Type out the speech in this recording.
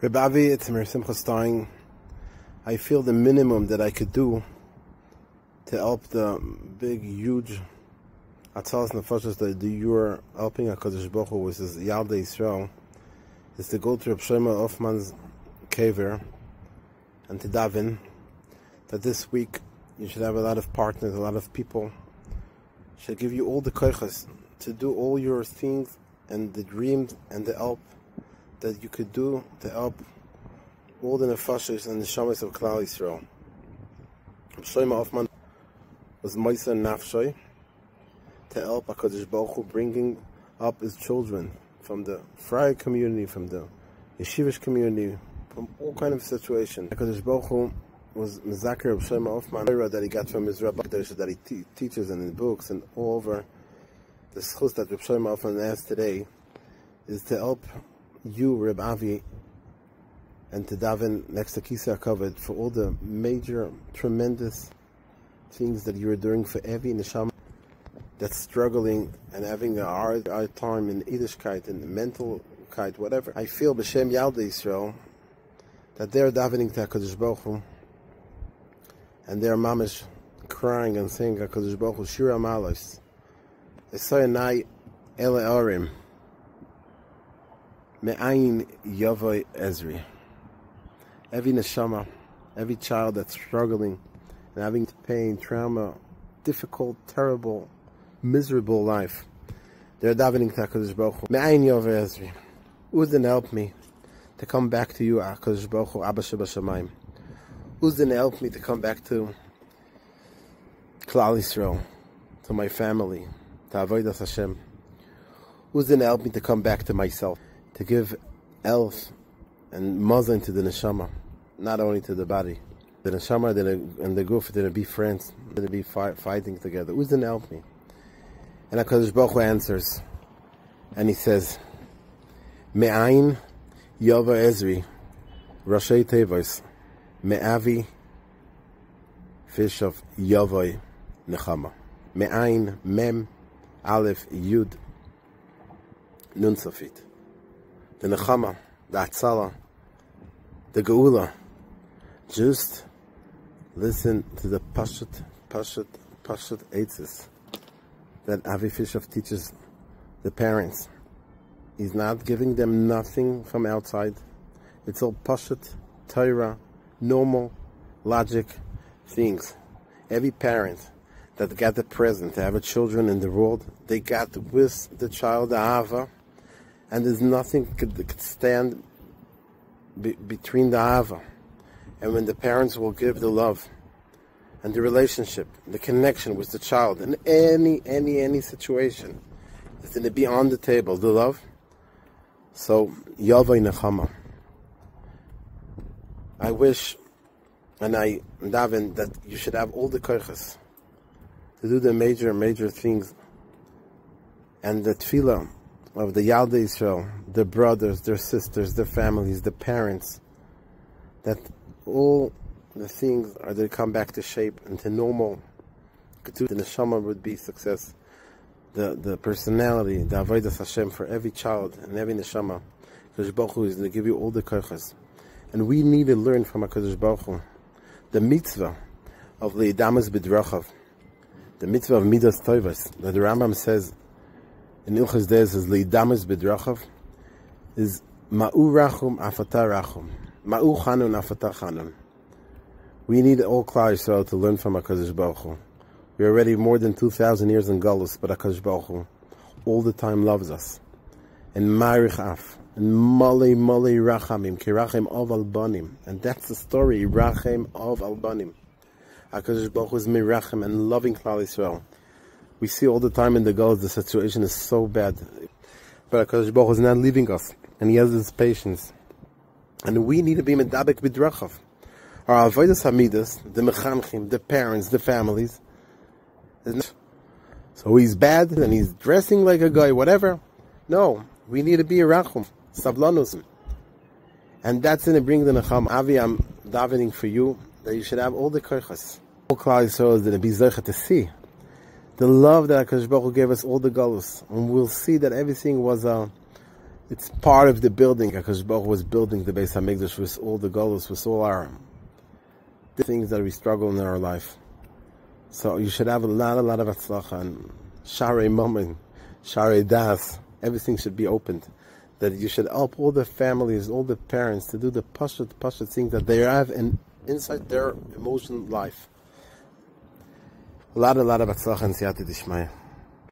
Reb Avi, it's Mir Simcha Stein. I feel the minimum that I could do to help the big, huge Atzalas Nefashos that you're helping HaKadosh Baruch Hu, which is Yaldei Yisrael, is to go to Reb Shlomo Hoffman's kever and to daven that this week you should have a lot of partners, a lot of people should give you all the koiches to do all your things and the dreams and the help that you could do to help all the nefashos and the shamas of Klal Yisrael. Shlomo Hoffman was Moisa Nafshay to help HaKadosh Baruch Hu bringing up his children from the Friar community, from the Yeshivish community, from all kind of situations. HaKadosh Baruch Hu was Mezaker of Shlomo Hoffman that he got from his Rabbi that he teaches in his books and all over. The schus that Reb Shlomo Hoffman asked today is to help you, Reb Avi, and to daven next to Kisei HaKavod for all the major, tremendous things that you are doing for every neshama that's struggling and having a hard time in Yiddishkeit, in mentalkeit, whatever. I feel b'shem Yaldei Yisrael that they're davening to HaKadosh Baruch Hu and they're mamish crying and saying HaKadosh Baruch Hu Shira Malos Esoyanai Ele Orim Me'ayin Yavoy Ezri. Every neshama, every child that's struggling and having pain, trauma, difficult, terrible, miserable life, they're davening to HaKadosh Baruch Hu. Me'ayin Yavoy Ezri. Who's going to help me to come back to you, HaKadosh Baruch Hu, Abba Shebashamayim? Who's going to help me to come back to Klal Yisrael, to my family, to Avodas Hashem? Who's going to help me to come back to myself, to give health and mazon to the neshama, not only to the body? The neshama and the guf, they're going to be friends, they're going to be fighting together. Who's going to help me? And HaKadosh Baruch Hu answers, and he says, Me'ayin Yava Ezri, Rashi Tevos, Me'avi, fish of Yavoy Nechama. Me'ayin Mem Aleph Yud Nun Sofit. The Nechama, the Atzala, the Geula. Just listen to the Pashut Eitzes that Avi Fishof teaches the parents. He's not giving them nothing from outside. It's all Pashut, Torah, normal, logic things. Every parent that got the present to have a children in the world, they got with the child the Ahava, and there's nothing could stand between the Ahava. And when the parents will give the love and the relationship, the connection with the child in any situation, it's going to be on the table, the love. So, Yavai Nechama. I wish and I daven that you should have all the koiches to do the major things, and the tefillah of the Yaldei Yisrael, their brothers, their sisters, their families, the parents, that all the things are to come back to shape and to normal. The neshama would be success. The personality, the avodas Hashem for every child and every neshama. HaKadosh Baruch Hu is going to give you all the koiches. And we need to learn from HaKadosh Baruch Hu the mitzvah of Leidamas B'drachav, the mitzvah of Midas Tovas, that the Rambam says in Ilchos Deis is Leidamas B'drachav, is Ma'u Rachum Afata Rachum, Ma'u Chanun Afata Chanun. We need all Klal Yisrael to learn from HaKadosh Baruch Hu. We're already more than 2,000 years in Galus, but HaKadosh Baruch Hu all the time loves us. And Ma'arich Af, and Mali Rachamim, Kirachim of Albanim. And that's the story, Rachem of Albanim. HaKadosh Baruch Hu is Mirachem and loving Klal Yisrael. We see all the time in the Galus the situation is so bad. But HaKadosh Baruch Hu is not leaving us. And He has His patience. And we need to be Medabek B'drachav. Our Avodas Hamidas, the Mechanchim, the parents, the families. So he's bad and he's dressing like a guy, whatever. No, we need to be a Rachum, Sablanus. And that's going to bring the Necham. Avi, I'm davening for you that you should have all the koiches. All Klal Yisrael is going to be zeicha to see the love that HaKadosh Baruch Hu gave us all the galus. And we'll see that everything was It's part of the building. HaKadosh Baruch Hu was building the Beis HaMikdash with all the goals, with all our the things that we struggle in our life. So you should have a lot of atzlacha and Sharei Momen, Sharei Das. Everything should be opened. That you should help all the families, all the parents to do the pashut things that they have inside their emotional life. A lot of atzlacha and siyata d'shmaya.